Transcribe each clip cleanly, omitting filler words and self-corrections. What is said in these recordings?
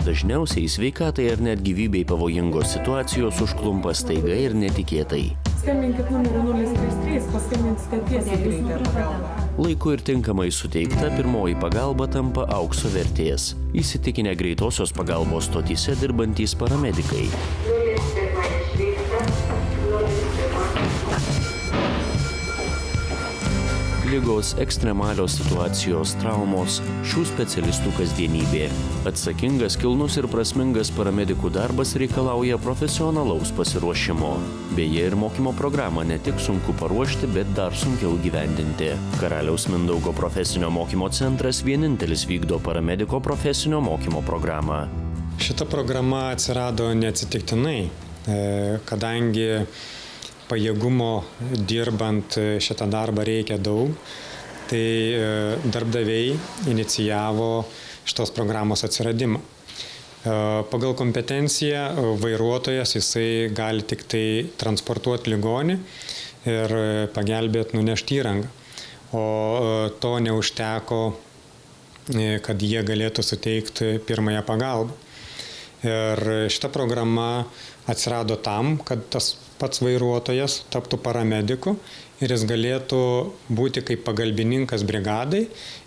Dažniausiai sveikatai ar net gyvybei pavojingos situacijos užklumpa staiga ir netikėtai. Skambinkit numeriu 033, paskambinsite tiesiai greitąją pagalbą. Laiku ir tinkamai suteikta pirmoji pagalba tampa aukso vertės. Įsitikinę greitosios pagalbos stotyse dirbantys paramedikai. Ligos, ekstremalios situacijos, traumos – šių specialistų kasdienybė. Atsakingas, kilnus ir prasmingas paramedikų darbas reikalauja profesionalaus pasiruošimo. Beje, ir mokymo programą ne tik sunku paruošti, bet dar sunkiau gyvendinti. Karaliaus Mindaugo profesinio mokymo centras vienintelis vykdo paramediko profesinio mokymo programą. Šita programa atsirado neatsitiktinai, kadangi pajėgumo dirbant šitą darbą reikia daug, tai darbdaviai inicijavo šitos programos atsiradimą. Pagal kompetenciją vairuotojas jisai gali tik tai transportuoti ligonį ir pagelbėti nunešti įrangą. O to neužteko, kad jie galėtų suteikti pirmąją pagalbą. Ir šita programa atsirado tam, kad tas pats vairuotojas taptų paramediku ir jis galėtų būti kaip pagalbininkas brigadai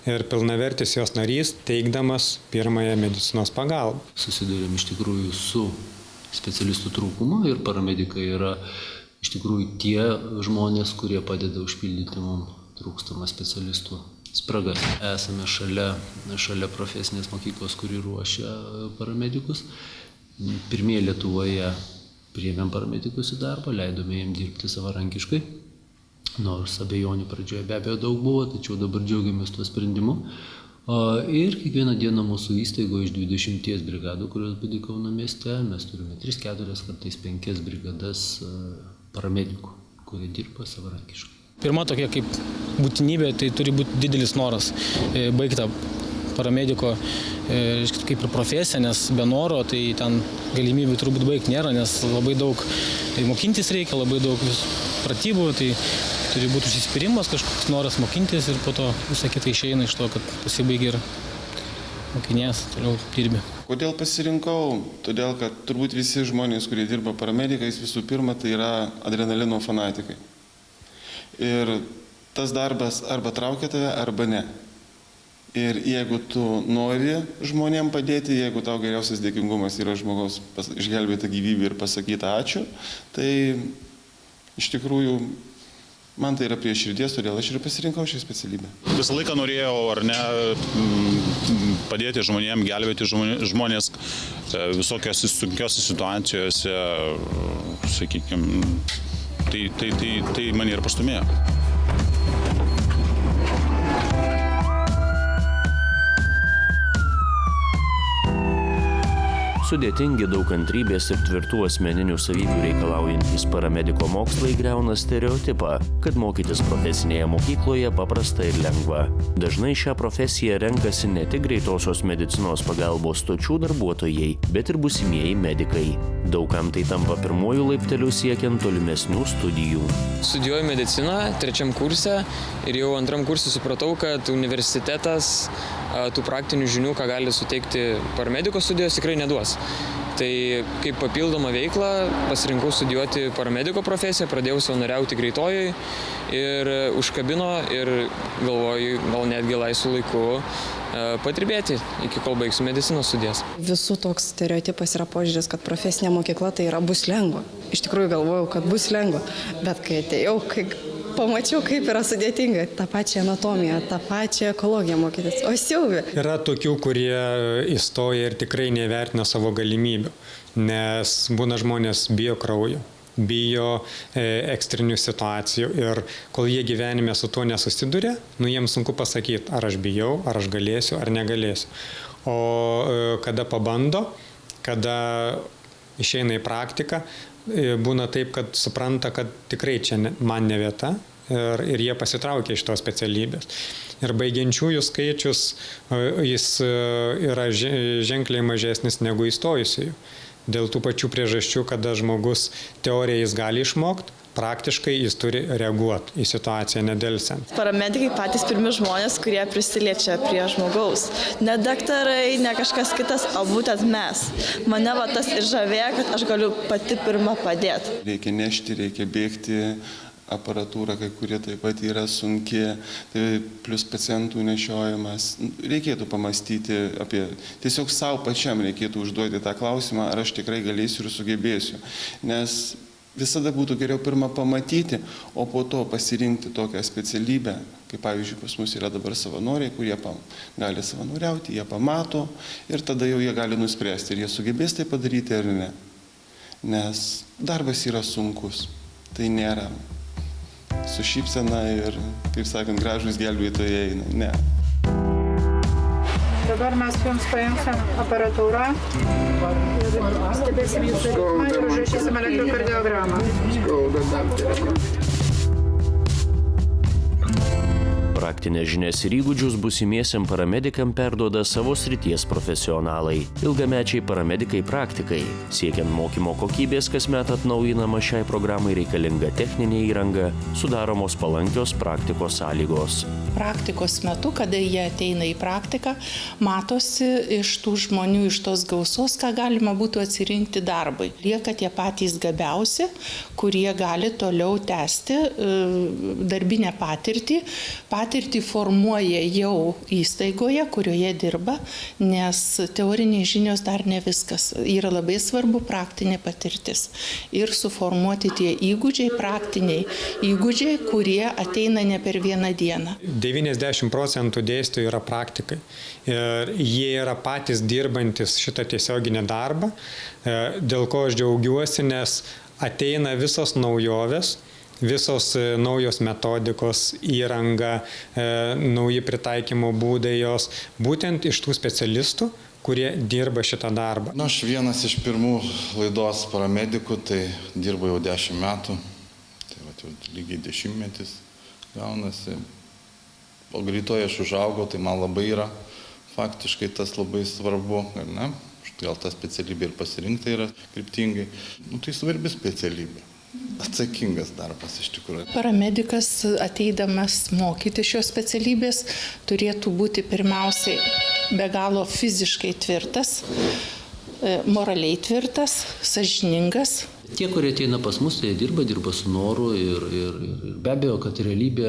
ir pilnavertis jos narys, teikdamas pirmąją medicinos pagalbą. Susidurėm iš tikrųjų su specialistų trūkumu ir paramedikai yra iš tikrųjų tie žmonės, kurie padeda užpildyti mums trūkstamą specialistų spragas. Esame šalia profesinės mokyklos, kuri ruošia paramedikus. Pirmieji Lietuvoje priėmėm paramedikus į darbą, leidome jiems dirbti savarankiškai. Nors abejonių pradžioje be abejo daug buvo, tačiau dabar džiaugiamės tuo sprendimu. Ir kiekvieną dieną mūsų įstaigoje iš 20 brigadų, kurios budi Kauno mieste, mes turime 3-4, kartais 5 brigadas paramedikų, kurie dirba savarankiškai. Pirma tokia kaip būtinybė, tai turi būti didelis noras baigti tą paramediko kaip ir profesiją, nes be noro tai ten galimybių turbūt baigti nėra, nes labai daug mokintis reikia, labai daug pratybų, tai turi būti užsispyrimas, kažkoks noras mokintis ir po to visą kitą išeina iš to, kad pasibaigi ir mokinės, toliau dirbi. Kodėl pasirinkau? Todėl, kad turbūt visi žmonės, kurie dirba paramedikais, visų pirma, tai yra adrenalino fanatikai. Ir tas darbas arba traukia tave, arba ne. Ir jeigu tu nori žmonėm padėti, jeigu tau geriausias dėkingumas yra žmogaus išgelbėta gyvybė ir pasakyta ačiū, tai iš tikrųjų man tai yra prie širdies, todėl aš ir pasirinkau šią specialybę. Visą laiką norėjau, ar ne, padėti žmonėm, gelbėti žmonės visokiose sunkiose situacijose, sakykime, tai mane ir pastumėjo. Sudėtingi, daug kantrybės ir tvirtų asmeninių savybių reikalaujantys paramediko mokslai griauna stereotipą, kad mokytis profesinėje mokykloje paprasta ir lengva. Dažnai šią profesiją renkasi ne tik greitosios medicinos pagalbos stočių darbuotojai, bet ir būsimieji medikai. Daugam tai tampa pirmuoju laipteliu siekiant tolimesnių studijų. Studijuoju mediciną 3 kurse ir jau 2 kurse supratau, kad universitetas tų praktinių žinių, ką gali suteikti paramediko studijos, tikrai neduos. Tai kaip papildomą veiklą pasirinkau studijuoti paramediko profesiją, pradėjau savanoriauti greitojoj ir užkabino ir galvoju, gal netgi laisvu laiku padirbėti, iki kol baigsiu medicinos studijas. Visų toks stereotipas yra požiūris, kad profesinė mokykla tai bus lengva. Iš tikrųjų galvojau, kad bus lengva, bet kai atėjau, pamačiau, kaip yra sudėtinga, tą pačią anatomiją, tą pačią ekologiją mokytis. O siaubė. Yra tokių, kurie įstoja ir tikrai nevertina savo galimybių, nes būna žmonės bijo kraujo, bijo ekstrinių situacijų ir kol jie gyvenime su tuo nesusiduria, jiems sunku pasakyti, ar aš bijau, ar aš galėsiu, ar negalėsiu. O kada pabando, kada išeina į praktiką, būna taip, kad supranta, kad tikrai čia man ne vieta ir jie pasitraukia iš tos specialybės. Ir baigiančiųjų skaičius jis yra ženkliai mažesnis negu įstojusiųjų. Dėl tų pačių priežasčių, kada žmogus teoriją jis gali išmokti, praktiškai jis turi reaguoti į situaciją nedelsiant. Paramedikai patys pirmi žmonės, kurie prisiliečia prie žmogaus. Ne daktarai, ne kažkas kitas, o būtent mes. Mane tas ir žavėjo, kad aš galiu pati pirma padėti. Reikia nešti, reikia bėgti, aparatūra, kai kurie taip pat yra sunki, tai plus pacientų nešiojimas. Reikėtų pamastyti apie, tiesiog savo pačiam reikėtų užduoti tą klausimą, ar aš tikrai galėsiu ir sugebėsiu. Nes visada būtų geriau pirmą pamatyti, o po to pasirinkti tokią specialybę, kaip pavyzdžiui pas mus yra dabar savanoriai, kurie gali savanoriauti, jie pamato ir tada jau jie gali nuspręsti, ar jie sugebės tai padaryti ar ne. Nes darbas yra sunkus, tai nėra su šypsena ir, kaip sakant, gražūs gelbėtojai eina. Ne. Dabar mes jums paimsim aparatūrą ir stebėsim jūsų ritmą ir užrašysim elektrokardiogramą. Praktinės žinias ir įgūdžius būsimiesiam paramedikam perduoda savo srities profesionalai. Ilgamečiai paramedikai praktikai. Siekiant mokymo kokybės, kasmet atnaujinama šiai programai reikalinga techninė įranga, sudaromos palankios praktikos sąlygos. Praktikos metu, kada jie ateina į praktiką, matosi iš tų žmonių, iš tos gausos, ką galima būtų atsirinkti darbui. Lieka tie patys gabiausi, kurie gali toliau tęsti darbinę patirtį. Patirtį formuoja jau įstaigoje, kurioje dirba, nes teorinės žinios dar ne viskas. Yra labai svarbu praktinė patirtis. Ir suformuoti tie įgūdžiai, praktiniai įgūdžiai, kurie ateina ne per vieną dieną. 90% dėstytojų yra praktikai. Ir jie yra patys dirbantis šitą tiesioginį darbą, dėl ko aš džiaugiuosi, nes ateina visos naujovės, visos naujos metodikos, įranga, nauji pritaikymo būdai jos, būtent iš tų specialistų, kurie dirba šitą darbą. Aš vienas iš pirmų laidos paramedikų, tai dirbu jau 10 metų, tai jau lygiai 10 metis gaunasi. O greitoje aš užaugau, tai man labai yra faktiškai tas labai svarbu, ar ne? Gal ta specialybė ir pasirinkta yra kryptingai. Tai svarbi specialybė. Atsakingas darbas iš tikrųjų. Paramedikas ateidamas mokyti šios specialybės turėtų būti pirmiausiai be galo fiziškai tvirtas, moraliai tvirtas, sąžiningas. Tie, kurie ateina pas mus, tai dirba su noru ir be abejo, kad realybė,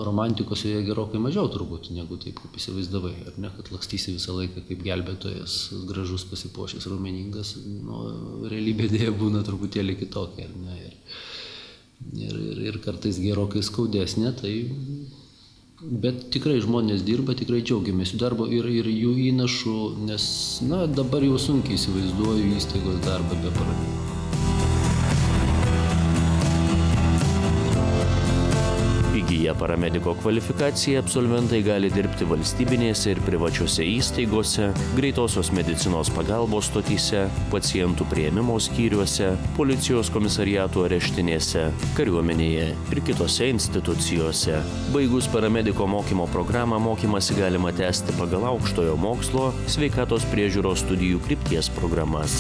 romantikos joje gerokai mažiau turbūt, negu taip, kaip įsivaizdavai, ar ne, kad lakstysi visą laiką kaip gelbėtojas, gražus, pasipuošęs, raumeningas, realybė dėja būna truputėlį kitokia, ar ne, ir kartais gerokai skaudesnė, tai, bet tikrai žmonės dirba, tikrai džiaugiamės jų darbo ir jų įnašų, nes, dabar jau sunkiai įsivaizduoju įstaigos darbą be paramedikų. Įgiję paramediko kvalifikaciją absolventai gali dirbti valstybinėse ir privačiose įstaigose, greitosios medicinos pagalbos stotyse, pacientų priėmimo skyriuose, policijos komisariatų areštinėse, kariuomenėje ir kitose institucijose. Baigus paramediko mokymo programą, mokymasi galima tęsti pagal aukštojo mokslo, sveikatos priežiūros studijų krypties programas.